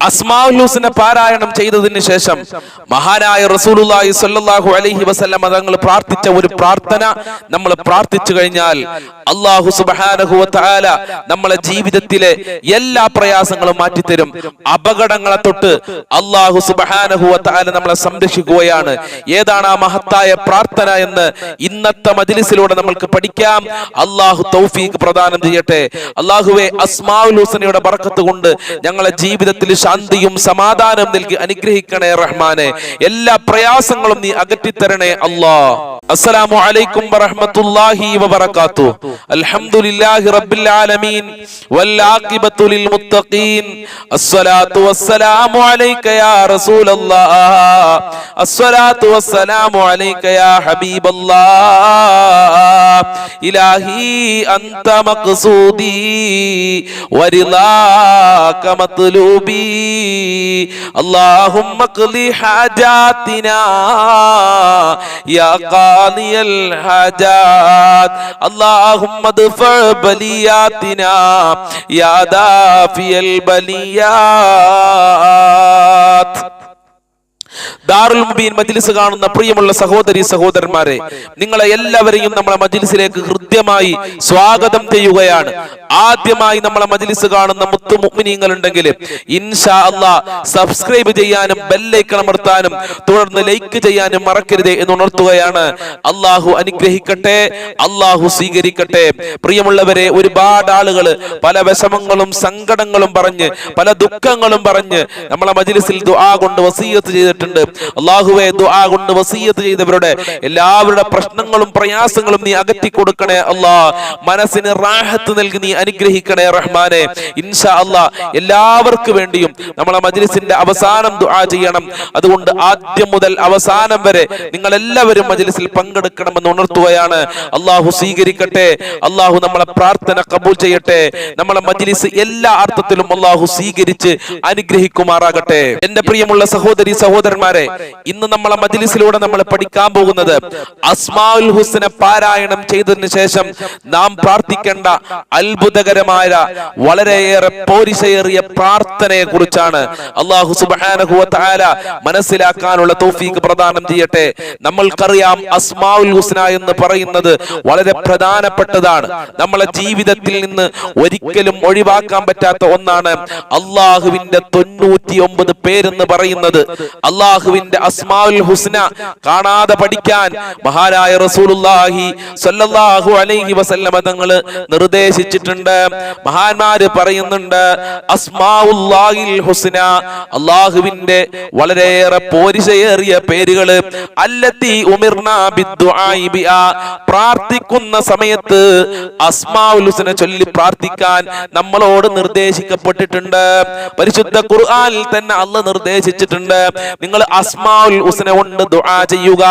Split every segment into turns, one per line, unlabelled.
അസ്മാഉൽ ഹുസ്ന പാരായണം ചെയ്തതിന് ശേഷം മഹാനായ റസൂലുള്ളാഹി സ്വല്ലല്ലാഹു അലൈഹി വസല്ലം തങ്ങൾ പ്രാർത്ഥിച്ച ഒരു പ്രാർത്ഥന നമ്മൾ പ്രാർത്ഥിച്ചു കഴിഞ്ഞാൽ അല്ലാഹു സുബ്ഹാനഹു വ തആല നമ്മളെ ജീവിതത്തിലെ എല്ലാ പ്രയാസങ്ങളും മാറ്റിത്തരും. അപകടങ്ങളെ തൊട്ട് അല്ലാഹു സുബ്ഹാനഹു വ തആല നമ്മളെ സംരക്ഷിക്കുകയാണ്. ഏതാണ് ആ മഹത്തായ പ്രാർത്ഥന എന്ന് ഇന്നത്തെ മജ്ലിസിലൂടെ നമ്മൾക്ക് പഠിക്കാം. അല്ലാഹു തൗഫീഖ് പ്രദാനം ചെയ്യട്ടെ. അല്ലാഹുവേ, അസ്മാഉൽ ഹുസ്നയുടെ ബർക്കത്ത് കൊണ്ട് ഞങ്ങളെ ജീവിതത്തിൽ ശാന്തിയും സമാധാനം നൽകി അനുഗ്രഹിക്കണേ റഹ്മാനെ. എല്ലാ പ്രയാസങ്ങളും നീ അകറ്റിത്തരണേ അല്ലാഹ്. അസ്സലാമു അലൈക്കും വറഹ്മത്തുള്ളാഹി വബറകാതുഹു. അൽഹംദുലില്ലാഹി റബ്ബിൽ ആലമീൻ വൽ ആഖിബത്തു ലിൽ മുത്തഖീൻ. അസ്സലാത്തു വസ്സലാമു അലൈക യാ റസൂലല്ലാഹ്. അസ്സലാത്തു വസ്സലാമു അലൈക യാ ഹബീബല്ലാഹ്. ഇലാഹി അൻത മഖ്സൂദി വരിളാക മത്ലൂബി. اللهم اقضي حاجاتنا يا قاضي الحاجات. اللهم ادفع بلياتنا يا دافع البليات. ദാറുൽ മുബീൻ മജ്ലിസ് കാണുന്ന പ്രിയമുള്ള സഹോദരി സഹോദരന്മാരെ, നിങ്ങളെ എല്ലാവരെയും നമ്മളെ മജ്ലിസിലേക്ക് ഹൃദ്യമായി സ്വാഗതം ചെയ്യുകയാണ്. ആദ്യമായി നമ്മളെ മജ്ലിസ് കാണുന്ന മുത്തു മുഅ്മിനീങ്ങൾ ഉണ്ടെങ്കിൽ ഇൻഷാ അല്ലാഹ് സബ്സ്ക്രൈബ് ചെയ്യാനും ബെല്ലൈക്കൺ അമർത്താനും തുടർന്ന് ലൈക്ക് ചെയ്യാനും മറക്കരുതേ എന്ന് ഉണർത്തുകയാണ്. അല്ലാഹു അനുഗ്രഹിക്കട്ടെ, അല്ലാഹു സ്വീകരിക്കട്ടെ. പ്രിയമുള്ളവരെ, ഒരുപാട് ആളുകൾ പല വിഷമങ്ങളും സങ്കടങ്ങളും പറഞ്ഞ് പല ദുഃഖങ്ങളും പറഞ്ഞ് നമ്മളെ മജ്ലിസിൽ ദുആ കൊണ്ട് വസിയ്യത്ത് ചെയ്തിട്ടുണ്ട്. അല്ലാഹുവേ, ദുആ കൊണ്ട് വസിയ്യത്ത് ചെയ്തവരുടെ എല്ലാവരുടെ പ്രശ്നങ്ങളും പ്രയാസങ്ങളും നീ അകറ്റി കൊടുക്കണേ അല്ലാഹ്. മനസ്സിന് റാഹത്ത് നൽകി നീ അനുഗ്രഹിക്കണേ റഹ്മാനെ. ഇൻഷാ അല്ലാഹ് എല്ലാവർക്കും വേണ്ടിയും നമ്മളെ മജ്ലിസിന്റെ അവസാനം ദുആ ചെയ്യണം. അതുകൊണ്ട് ആദ്യം മുതൽ അവസാനം വരെ നിങ്ങൾ എല്ലാവരും മജ്ലിസിൽ പങ്കെടുക്കണമെന്ന് ഉണർത്തുകയാണ്. അല്ലാഹു സ്വീകരിക്കട്ടെ, അല്ലാഹു നമ്മളെ പ്രാർത്ഥന കബൂൽ ചെയ്യട്ടെ. നമ്മളെ മജ്ലിസ് എല്ലാ അർത്ഥത്തിലും അല്ലാഹു സ്വീകരിച്ച് അനുഗ്രഹിക്കുമാറാകട്ടെ. എന്റെ പ്രിയമുള്ള സഹോദരി സഹോദരന്മാരെ, ഇന്ന് നമ്മളെ മജ്ലിസിലൂടെ നമ്മൾ പഠിക്കാൻ പോകുന്നത് അസ്മാഉൽ ഹുസ്ന പാരായണം ചെയ്തതിനു ശേഷം നാം പ്രാർത്ഥിക്കേണ്ട അത്ഭുതകരമായ വളരെയേറെ പോരിശയേറിയ പ്രാർത്ഥനയെ കുറിച്ചാണ്. അല്ലാഹു സുബ്ഹാനഹു വ തആല മനസ്സിലാക്കാനുള്ള തൗഫീഖ് പ്രദാനം ചെയ്യട്ടെ. നമ്മൾക്കറിയാം, അസ്മാഉൽ ഹുസ്ന എന്ന് പറയുന്നത് വളരെ പ്രധാനപ്പെട്ടതാണ്. നമ്മളെ ജീവിതത്തിൽ നിന്ന് ഒരിക്കലും ഒഴിവാക്കാൻ പറ്റാത്ത ഒന്നാണ്. അല്ലാഹുവിന്റെ 99 പേരെന്ന് പറയുന്നത്. അല്ലാഹുവിന്റെ അസ്മാഉൽ ഹുസ്ന കാണാതെ പഠിക്കാൻ മഹാനായ റസൂലുള്ളാഹി സ്വല്ലല്ലാഹു അലൈഹി വസല്ലമ തങ്ങൾ നിർദ്ദേശിച്ചിട്ടുണ്ട്. മഹാന്മാര് പറയുന്നുണ്ട്, അസ്മാഉല്ലാഹിൽ ഹുസ്ന, അല്ലാഹുവിന്റെ വളരെയേറെ പോരിശയേറിയ പേരുകൾ, അല്ലത്തി ഉമിർനാ ബിദ്ദുആഇ ബിആ, പ്രാർത്ഥിക്കുന്ന സമയത്ത് അസ്മാഉൽ ഹുസ്ന ചൊല്ലി പ്രാർത്ഥിക്കാൻ നമ്മളോട് നിർദ്ദേശിക്കപ്പെട്ടിട്ടുണ്ട്. പരിശുദ്ധ ഖുർആനിൽ തന്നെ അല്ലാഹ് നിർദ്ദേശിച്ചിട്ടുണ്ട്, നിങ്ങൾ അസ്മാഉൽ ഹുസ്ന കൊണ്ട് ദുആ ചെയ്യുക,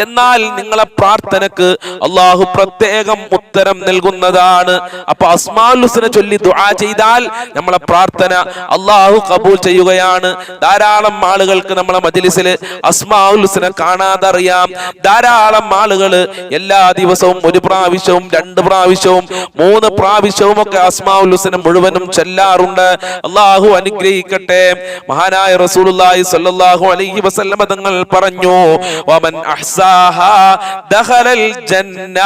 എന്നാൽ നിങ്ങളെ പ്രാർത്ഥനക്ക് അല്ലാഹു പ്രത്യേകം ഉത്തരം നൽകുന്നതാണ്. അപ്പൊ അസ്മാഉൽ ഹുസ്ന ചൊല്ലി ദുആ ചെയ്താൽ നമ്മളെ പ്രാർത്ഥന അല്ലാഹു കബൂൽ ചെയ്യുകയാണ്. ധാരാളം ആളുകൾക്ക് നമ്മളെ മജ്ലിസിൽ അസ്മാഉൽ ഹുസ്ന കാണാതെ അറിയാം. ധാരാളം ആളുകൾ എല്ലാ ദിവസവും 1 പ്രാവശ്യവും 2 പ്രാവശ്യവും 3 പ്രാവശ്യവും ഒക്കെ അസ്മാഉൽ ഹുസ്ന മുഴുവനും ചൊല്ലാറുണ്ട്. അല്ലാഹു അനുഗ്രഹിക്കട്ടെ. മഹാനായ റസൂലുള്ളാഹി സ്വല്ലല്ലാഹു അലൈഹി വസല്ലം തങ്ങൾ പറഞ്ഞു, വമൻ അഹ്സാഹാ ദഖലൽ ജന്ന,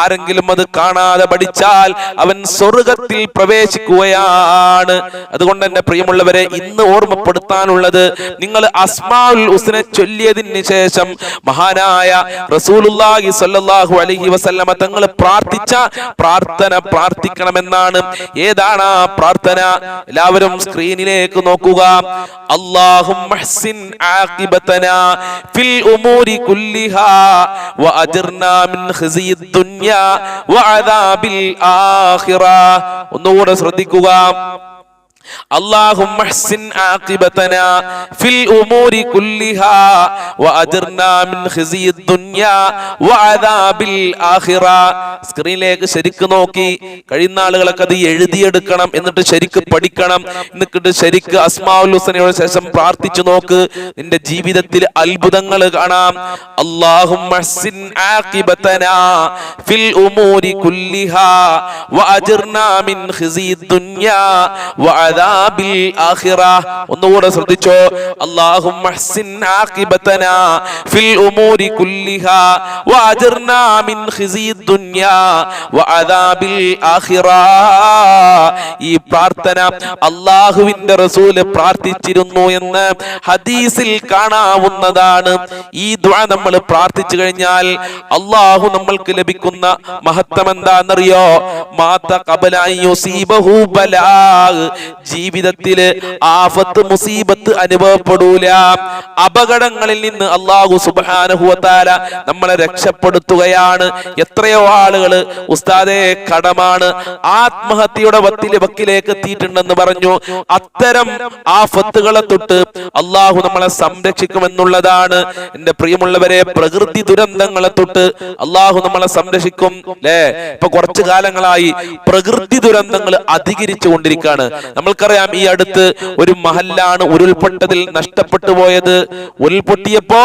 ആരെങ്കിലും അത് കാണാതെ പഠിച്ചാൽ അവൻ സ്വർഗ്ഗത്തിൽ പ്രവേശിക്കുകയാണ്. അതുകൊണ്ട് എന്റെ പ്രിയമുള്ളവരെ, ഇന്ന് ഓർമ്മപ്പെടുത്താനുള്ളത്, നിങ്ങൾ അസ്മാഉൽ ഹുസ്ന ചൊല്ലിയതിന് ശേഷം മഹാനായ റസൂലുള്ളാഹി സ്വല്ലല്ലാഹു അലൈഹി വസല്ലം തങ്ങൾ പ്രാർത്ഥിച്ച പ്രാർത്ഥന പ്രാർത്ഥിക്കണമെന്നാണ്. ഏതാണ് ആ പ്രാർത്ഥന? എല്ലാവരും സ്ക്രീനിലേക്ക് നോക്കുക. അല്ലാഹുമ്മ ഹ്സിൻ ആഖിബതനാ ഫിൽ ഉമൂരി കുല്ലിഹാ വഅജ്ർനാ മിൻ ഖിസിയിദ് ദുനിയാ വഅദാബിൽ ആഖിറ. ഒന്നുകൂടെ ശ്രദ്ധിക്കുക. اللهم احسن عاقبتنا في الامور كلها واجرنا من خزي الدنيا وعذاب الاخره. സ്ക്രീനിലേക്ക് ശരിക്ക് നോക്കി, കഴിയുന്ന ആളുകളൊക്കെ അത് എഴുതിയെടുക്കണം, എന്നിട്ട് ശരിക്ക് പഠിക്കണം. എന്നിട്ട് ശരിക്ക് അസ്മാഉൽ ഹുസ്നയുടെ ശേഷം പ്രാർത്ഥിച്ചു നോക്ക്, നിന്റെ ജീവിതത്തിൽ അത്ഭുതങ്ങൾ കാണാം. اللهم احسن عاقبتنا في الامور كلها واجرنا من خزي الدنيا وعذاب വഅദാബിൽ ആഖിറ. ഒന്നുകൂടെ ശ്രദ്ധിച്ചോ. അല്ലാഹുമ്മ അഹ്സിൻ ആഖിബതനാ ഫിൽ ഉമൂരി കുല്ലിഹാ വഅജ്ർനാ മിൻ ഖിസിദ് ദുനിയാ വഅദാബിൽ ആഖിറ. ഈ പ്രാർത്ഥന അല്ലാഹുവിന്റെ റസൂല് പ്രാർത്ഥിച്ചിരുന്നു എന്ന് ഹദീസിൽ കാണാവുന്നതാണ്. ഈ ദുആ നമ്മൾ പ്രാർത്ഥിച്ചു കഴിഞ്ഞാൽ അല്ലാഹു നമ്മൾക്ക് ലഭിക്കുന്ന മഹത്വം എന്താണെന്നറിയോ? മാത ഖബല യുസീബഹു ബലാ. ജീവിതത്തിൽ ആഫത്ത് മുസീബത്ത് അനുഭവപ്പെടൂല. അപകടങ്ങളിൽ നിന്ന് അല്ലാഹു സുബ്ഹാനഹു വ തആല നമ്മളെ രക്ഷപ്പെടുത്തുകയാണ്. എത്രയോ ആളുകൾ ഉസ്താദേ കടമാണ്, ആത്മഹത്യയുടെ വക്കിലേക്ക് എത്തിയിട്ടുണ്ടെന്ന് പറഞ്ഞു. അത്തരം ആഫത്തുകളെ തൊട്ട് അല്ലാഹു നമ്മളെ സംരക്ഷിക്കുമെന്നുള്ളതാണ്. എന്റെ പ്രിയമുള്ളവരെ, പ്രകൃതി ദുരന്തങ്ങളെ തൊട്ട് അല്ലാഹു നമ്മളെ സംരക്ഷിക്കും. അല്ലേ? ഇപ്പൊ കുറച്ചു കാലങ്ങളായി പ്രകൃതി ദുരന്തങ്ങൾ അധികരിച്ചു കൊണ്ടിരിക്കുകയാണ്. നമ്മൾക്കറിയാം, ഈ അടുത്ത് ഒരു മഹല്ലാണ് ഉരുൾപൊട്ടതിൽ നഷ്ടപ്പെട്ടു പോയത്. ഉരുൾപൊട്ടിയപ്പോ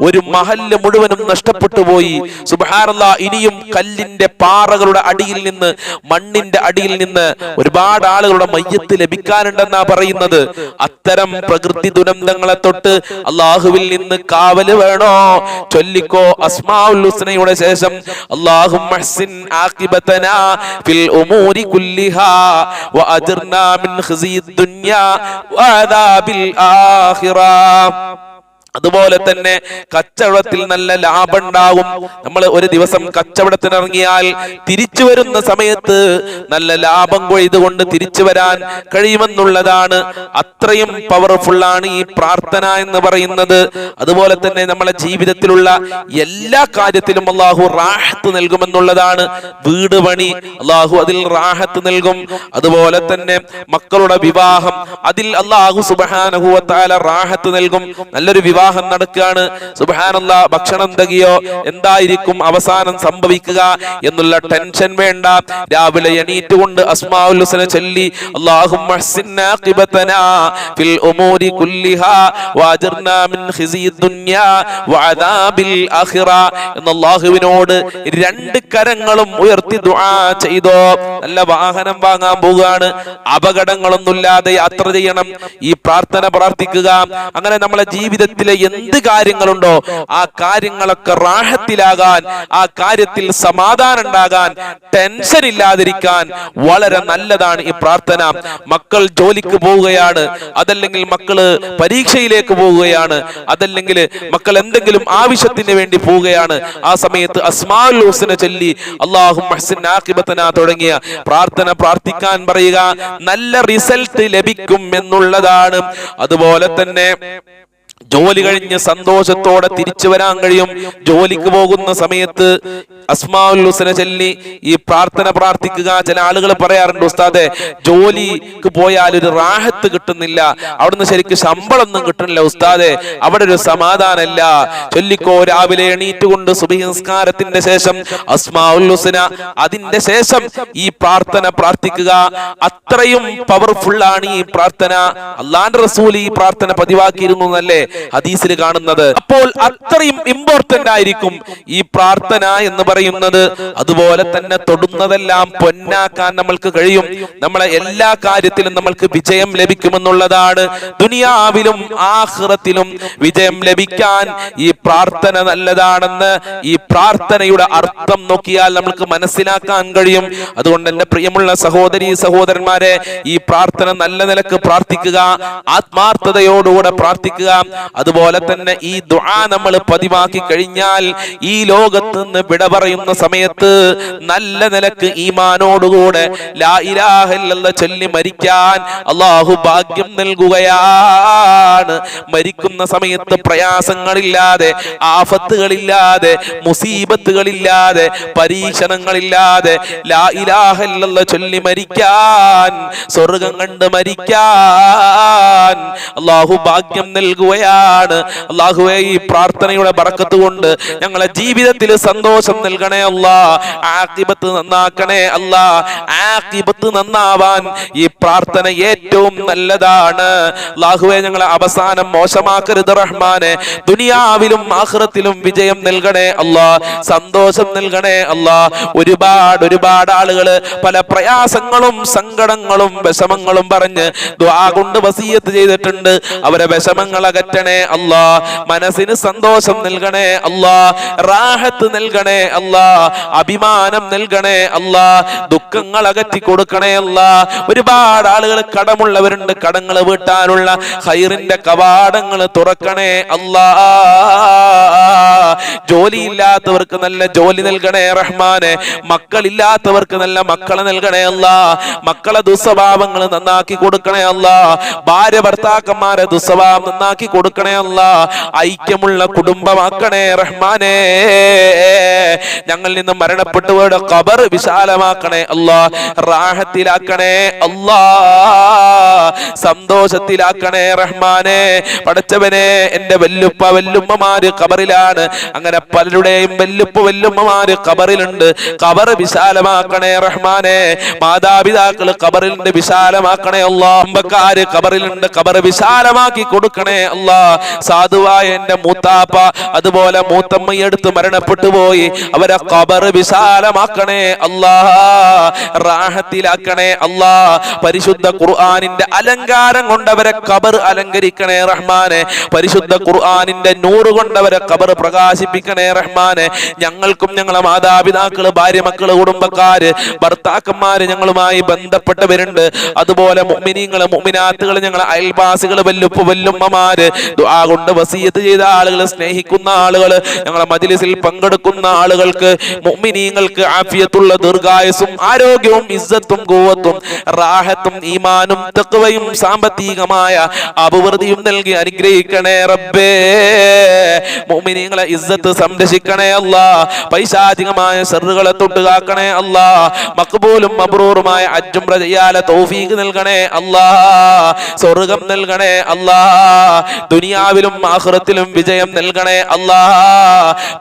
ഒരു മഹല്ല് മുഴുവനും നഷ്ടപ്പെട്ടു പോയി. സുബ്ഹാനല്ലാഹ്. ഇനിയും കല്ലിന്റെ പാറകളുടെ അടിയിൽ നിന്ന്, മണ്ണിന്റെ അടിയിൽ നിന്ന് ഒരുപാട് ആളുകളുടെ മയ്യത്ത് ലഭിക്കാനുണ്ടെന്നാ പറയുന്നത്. അത്തരം പ്രകൃതി ദുരന്തങ്ങളെ തൊട്ട് അല്ലാഹുവിൽ നിന്ന് കാവല് വേണോ? ചൊല്ലിക്കോ അസ്മാഉൽ ഹുസ്നയുടെ ശേഷം അല്ലാഹുമ്മ അഹ്സിൻ ആഖിബതനാ ഫിൽ ഉമൂരി കുല്ലിഹാ വഅജ്ർനാ മിൻ ഖിസിദ് ദുനിയാ വഅദാബിൽ ആഖിറ. അതുപോലെ തന്നെ കച്ചവടത്തിൽ നല്ല ലാഭം ഉണ്ടാകും. നമ്മൾ ഒരു ദിവസം കച്ചവടത്തിന് ഇറങ്ങിയാൽ തിരിച്ചു വരുന്ന സമയത്ത് നല്ല ലാഭം കൊയ്തുകൊണ്ട് തിരിച്ചു വരാൻ കഴിയുമെന്നുള്ളതാണ്. അത്രയും പവർഫുള്ളാണ് ഈ പ്രാർത്ഥന എന്ന് പറയുന്നത്. അതുപോലെ തന്നെ നമ്മളെ ജീവിതത്തിലുള്ള എല്ലാ കാര്യത്തിലും അല്ലാഹു റാഹത്ത് നൽകുമെന്നുള്ളതാണ്. വീട് പണി അല്ലാഹു അതിൽ റാഹത്ത് നൽകും. അതുപോലെ തന്നെ മക്കളുടെ വിവാഹം, അതിൽ അല്ലാഹു സുബ്ഹാനഹു വ തആല റാഹത്ത് നൽകും. നല്ലൊരു വിവാഹം നടക്കുകയാണ്, സുബ്ഹാനല്ലാഹ്, ഭക്ഷണം തികയോ, എന്തായിരിക്കും അവസാനം സംഭവിക്കുക എന്നുള്ള ടെൻഷൻ വേണ്ട. രാവിലെ എണീറ്റുകൊണ്ട് അസ്മാഉൽ ഹുസ്ന ചൊല്ലി അല്ലാഹുമ്മ അഹ്സിൻ ആഖിബതനാ ഫിൽ ഉമൂരി കുല്ലിഹാ വഅജ്ർനാ മിൻ ഖിസിദ് ദുനിയാ വഅദാബിൽ ആഖിറ എന്ന് അല്ലാഹുവിനോട് രണ്ട് കരങ്ങളും ഉയർത്തി ദുആ ചെയ്തോ. നല്ല വാഹനം വാങ്ങാൻ പോവുകയാണ്, അപകടങ്ങളൊന്നുമില്ലാതെ യാത്ര ചെയ്യണം, ഈ പ്രാർത്ഥന പ്രാർത്ഥിക്കുക. അങ്ങനെ നമ്മളെ ജീവിതത്തിലെ എന്ത് കാര്യങ്ങളുണ്ടോ ആ കാര്യങ്ങളൊക്കെ റാഹത്തിലാകാൻ, ആ കാര്യത്തിൽ സമാധാനം ഉണ്ടാകാൻ, ടെൻഷൻ ഇല്ലാതിരിക്കാൻ വളരെ നല്ലതാണ് ഈ പ്രാർത്ഥന. മക്കൾ ജോലിക്ക് പോവുകയാണ്, അതല്ലെങ്കിൽ മക്കള് പരീക്ഷയിലേക്ക് പോവുകയാണ്, അതല്ലെങ്കിൽ മക്കൾ എന്തെങ്കിലും ആവശ്യത്തിന് വേണ്ടി പോവുകയാണ്, ആ സമയത്ത് അസ്മാഉൽ ഹുസ്ന ചൊല്ലി അല്ലാഹുമ്മ അഹ്സിൻ ആഖിബതനാ തുടങ്ങിയ പ്രാർത്ഥന പ്രാർത്ഥിക്കാൻ പറയുക. നല്ല റിസൾട്ട് ലഭിക്കും എന്നുള്ളതാണ്. അതുപോലെ തന്നെ ജോലി കഴിഞ്ഞ് സന്തോഷത്തോടെ തിരിച്ചു വരാൻ കഴിയും. ജോലിക്ക് പോകുന്ന സമയത്ത് അസ്മാഉൽ ഹുസ്ന ചൊല്ലി ഈ പ്രാർത്ഥന പ്രാർത്ഥിക്കുക. ചില ആളുകൾ പറയാറുണ്ട്, ഉസ്താദെ ജോലിക്ക് പോയാൽ ഒരു റാഹത്ത് കിട്ടുന്നില്ല, അവിടുന്ന് ശരിക്കും ശമ്പളം ഒന്നും കിട്ടുന്നില്ല ഉസ്താദെ, അവിടെ ഒരു സമാധാനമല്ല. ചൊല്ലിക്കോ, രാവിലെ എണീറ്റുകൊണ്ട് സുബ്ഹി നിസ്കാരത്തിന്റെ ശേഷം അസ്മാഉൽ ഹുസ്ന, അതിന്റെ ശേഷം ഈ പ്രാർത്ഥന പ്രാർത്ഥിക്കുക. അത്രയും പവർഫുൾ ആണ് ഈ പ്രാർത്ഥന. അല്ലാഹുവിന്റെ റസൂൽ ഈ പ്രാർത്ഥന പതിവാക്കിയിരുന്നു എന്നല്ലേ ഹദീസിൽ കാണുന്നത്. അപ്പോൾ അത്രയും ഇമ്പോർട്ടന്റ് ആയിരിക്കും ഈ പ്രാർത്ഥന എന്ന് പറയുന്നത്. അതുപോലെ തന്നെ തൊടുന്നതെല്ലാം പൊന്നാക്കാൻ നമ്മൾക്ക് കഴിയും. നമ്മളെ എല്ലാ കാര്യത്തിലും നമ്മൾക്ക് വിജയം ലഭിക്കുമെന്നുള്ളതാണ്. ദുനിയാവിലും ആഖിറത്തിലും വിജയം ലഭിക്കാൻ ഈ പ്രാർത്ഥന നല്ലതാണെന്ന് ഈ പ്രാർത്ഥനയുടെ അർത്ഥം നോക്കിയാൽ നമ്മൾക്ക് മനസ്സിലാക്കാൻ കഴിയും. അതുകൊണ്ട് എന്റെ പ്രിയമുള്ള സഹോദരീ സഹോദരന്മാരെ, ഈ പ്രാർത്ഥന നല്ല നിലക്ക് പ്രാർത്ഥിക്കുക, ആത്മാർത്ഥതയോടുകൂടെ പ്രാർത്ഥിക്കുക. അതുപോലെ തന്നെ ഈ ദുആ നമ്മൾ പതിവാക്കി കഴിഞ്ഞാൽ ഈ ലോകത്ത് നിന്ന് വിട പറയുന്ന സമയത്ത് നല്ല നിലക്ക് ഈമാനോടുകൂടെ ലാ ഇലാഹ ഇല്ലല്ലാഹ് ചൊല്ലി മരിക്കാൻ അല്ലാഹു ഭാഗ്യം നൽകുകയാണ്. മരിക്കുന്ന സമയത്ത് പ്രയാസങ്ങളില്ലാതെ, ആഫത്തുകളില്ലാതെ, മുസീബത്തുകളില്ലാതെ, പരീക്ഷണങ്ങളില്ലാതെ ലാ ഇലാഹ ഇല്ലല്ലാഹ് ചൊല്ലി മരിക്കാൻ, സ്വർഗ്ഗം കണ്ട് മരിക്കാൻ അള്ളാഹു ഭാഗ്യം നൽകുകയാണ്. അള്ളാഹുവേ, ഈ പ്രാർത്ഥനയുടെ ബറക്കത്ത് കൊണ്ട് ഞങ്ങളെ ജീവിതത്തിൽ സന്തോഷം നൽകണേ അല്ലാ. ആഖിബത്ത് നന്നാക്കണേ അല്ലാ. ആഖിബത്ത് നന്നാവാൻ ഈ പ്രാർത്ഥന ഏറ്റവും നല്ലതാണ്. അള്ളാഹുവേ, ഞങ്ങളെ അവസാനം മോശമാക്കരുത് റഹ്മാനെ. ദുനിയാവിലും ആഖിറത്തിലും വിജയം നൽകണേ അല്ലാ. സന്തോഷം നൽകണേ അല്ലാ. ഒരുപാട് ആളുകള് പല പ്രയാസങ്ങളും സങ്കടങ്ങളും വിഷമങ്ങളും പറഞ്ഞ് ദുആ കൊണ്ട് വസിയത്ത് ചെയ്തിട്ടുണ്ട്. അവരെ വിഷമങ്ങൾ അകറ്റണേ അല്ലാ. മനസ്സിന് സന്തോഷം നൽകണേ അല്ലാ. റാഹത്ത് നൽകണേ അല്ലാ. അഭിമാനം നൽകണേ അല്ലാ. ദുഃഖങ്ങൾ അകറ്റി കൊടുക്കണേ അല്ലാ. ഒരുപാട് ആളുകൾ കടമുള്ളവരുണ്ട്. കടങ്ങൾ വീട്ടാനുള്ള ഖൈറിന്റെ കവാടങ്ങൾ തുറക്കണേ അല്ലാ. ജോലിയില്ലാത്തവർക്ക് നല്ല ജോലി നൽകണേ റഹ്മാനെ. മക്കളില്ലാത്തവർക്ക് നല്ല മക്കളെ നൽകണേ അല്ലാ. മക്കളെ ദുസ്വഭാവങ്ങൾ നന്നാക്കി കൊടുക്കണേ അല്ലാ. ഭാര്യ ഭർത്താക്കന്മാരെ ദുസ്വഭാവം നന്നാക്കി കൊടുക്കണേ അല്ലാ. ഐക്യമുള്ള കുടുംബമാക്കണേ റഹ്മാനെ. ഞങ്ങളിൽ നിന്ന് മരണപ്പെട്ടവരുടെ ഖബർ വിശാലമാക്കണേ അല്ലാ. റാഹത്തിലാക്കണേ അല്ലാ. സന്തോഷത്തിലാക്കണേ റഹ്മാനെ. പടച്ചവനെ, എന്റെ വല്ലുപ്പ വല്ലുമ്മമാര് ഖബറിലാണ്. അങ്ങനെ പലരുടെയും വല്ലുപ്പ വല്ലുമ്മമാര് ഖബറിലുണ്ട്. ഖബർ വിശാലമാക്കണേ റഹ്മാനെ. മാതാപിതാക്കള് ഖബറിലുണ്ട്, വിശാലമാക്കണേ അല്ലാ. കുടുംബക്കാര് ഖബറിലുണ്ട്, ഖബർ വിശാലമാക്കി കൊടുക്കണേ അല്ലാ. സാധുവായ എന്റെ മൂത്താപ്പ അതുപോലെ മൂത്തമ്മയെടുത്ത് മരണപ്പെട്ടു പോയി. അവരെ ഖബർ വിശാലമാക്കണേ അല്ലാ. റാഹത്തിലാക്കണേ അല്ലാ. പരിശുദ്ധ ഖുർആനിന്റെ അലങ്കാരം കൊണ്ടവരെ ഖബർ അലങ്കരിക്കണേ റഹ്മാനെ. പരിശുദ്ധ ഖുർആനിന്റെ നൂറ് കൊണ്ടവരെ ഖബർ പ്രകാശിപ്പിക്കണേ റഹ്മാനെ. ഞങ്ങൾക്കും ഞങ്ങളെ മാതാപിതാക്കള്, ഭാര്യ, മക്കള്, കുടുംബക്കാര്, ഭർത്താക്കന്മാര്, ഞങ്ങളുമായി ബന്ധപ്പെട്ടവരുണ്ട്. അതുപോലെ മുഅ്മിനീങ്ങള്, മുഅ്മിനാത്തുകള്, ഞങ്ങളെ അയൽവാസികള്, വല്ലുപ്പ വല്ലുമ്മമാര്, ദുആ കൊണ്ട് വസിയത്ത് ചെയ്ത ആളുകള്, സ്നേഹിക്കുന്ന ആളുകള്, ഞങ്ങളെ മജ്ലിസിൽ പങ്കെടുക്കുന്ന ആളുകൾക്ക്, മുഅ്മിനീങ്ങൾക്ക് ആഫിയത്തുള്ള ദീർഘായുസ്സും ആരോഗ്യവും ഇസ്സത്തും ഖുവത്തും റാഹത്തും ഈമാനും തഖ്വയും സാമ്പത്തികമായ അഭിവൃദ്ധിയും നൽകി അനുഗ്രഹിക്കണേ റബ്ബേ. മുഅ്മിനീങ്ങളെ ഇസ്സത്ത് സംരക്ഷിക്കണേ അല്ലാ. പൈശാചികമായ ശർറുകളെ തൊട്ടുകാക്കണേ അല്ലാ. മഖ്ബൂലും മബ്റൂറുമായ ഹജ്ജ് ഉംറ ചെയ്യാല തൗഫീഖ് നൽകണേ അല്ലാ. സ്വർഗ്ഗം നൽകണേ അല്ലാ. ദുനിയാവിലും ആഖിറത്തിലും വിജയം നൽകണേ അല്ലാ.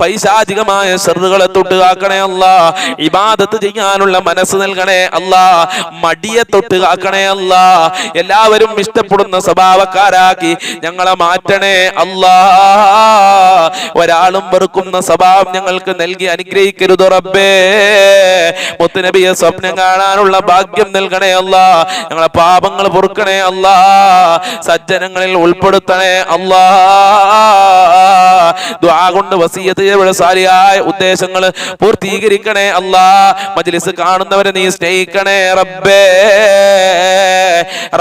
പൈശാചികമായ ശർറുകളെ തൊട്ടുകാക്കണേ അല്ലാ. ഇബാദത്ത് ചെയ്യാനുള്ള മനസ്സ് നൽകണേ അല്ലാ. മടിയെ തൊട്ടുകാക്കണേ അല്ലാ. എല്ലാവരും ഇഷ്ടപ്പെടുന്ന സ്വഭാവക്കാരാക്കി ഞങ്ങളെ മാറ്റണേ അല്ലാ. ഒരാളും വെറുക്കുന്ന സ്വഭാവം ഞങ്ങൾക്ക് നൽകി അനുഗ്രഹിക്കരുത് റബ്ബേ. മുത്തുനബിയെ സ്വപ്നം കാണാനുള്ള ഭാഗ്യം നൽകണേ അല്ലാ. ഞങ്ങളെ പാപങ്ങൾ പൊറുക്കണേ അല്ലാ. സജ്ജനങ്ങളിൽ ഉൾപ്പെടുത്തണേ അല്ലാ. ദുആ കൊണ്ട് വസിയത്ത് ചെയ്ത സാലിഹായ ഉദ്ദേശങ്ങൾ പൂർത്തീകരിക്കണേ അല്ലാ. മജ്ലിസ് കാണുന്നവരെ നീ സ്നേഹിക്കണേ റബ്ബേ.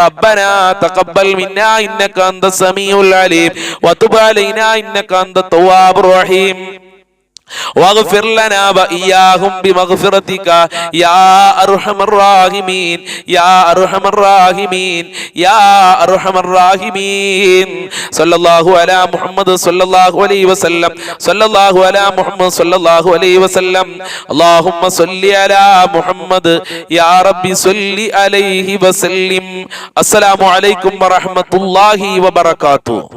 റബ്ബനാ തഖബ്ബൽ മിന്നാ ഇന്നക അൻത സമീഉൽ അലീം വതുബ് അലൈനാ ഇന്നക അൻത തവ്വാബുർ റഹീം واغفر لنا وإياهم بمغفرتك يا أرحم الراحمين يا أرحم الراحمين يا أرحم الراحمين. صلى الله على محمد صلى الله عليه وسلم. صلى الله على محمد صلى الله عليه وسلم. اللهم صل على محمد يا ربي صل عليه وسلم. السلام عليكم ورحمة الله وبركاته.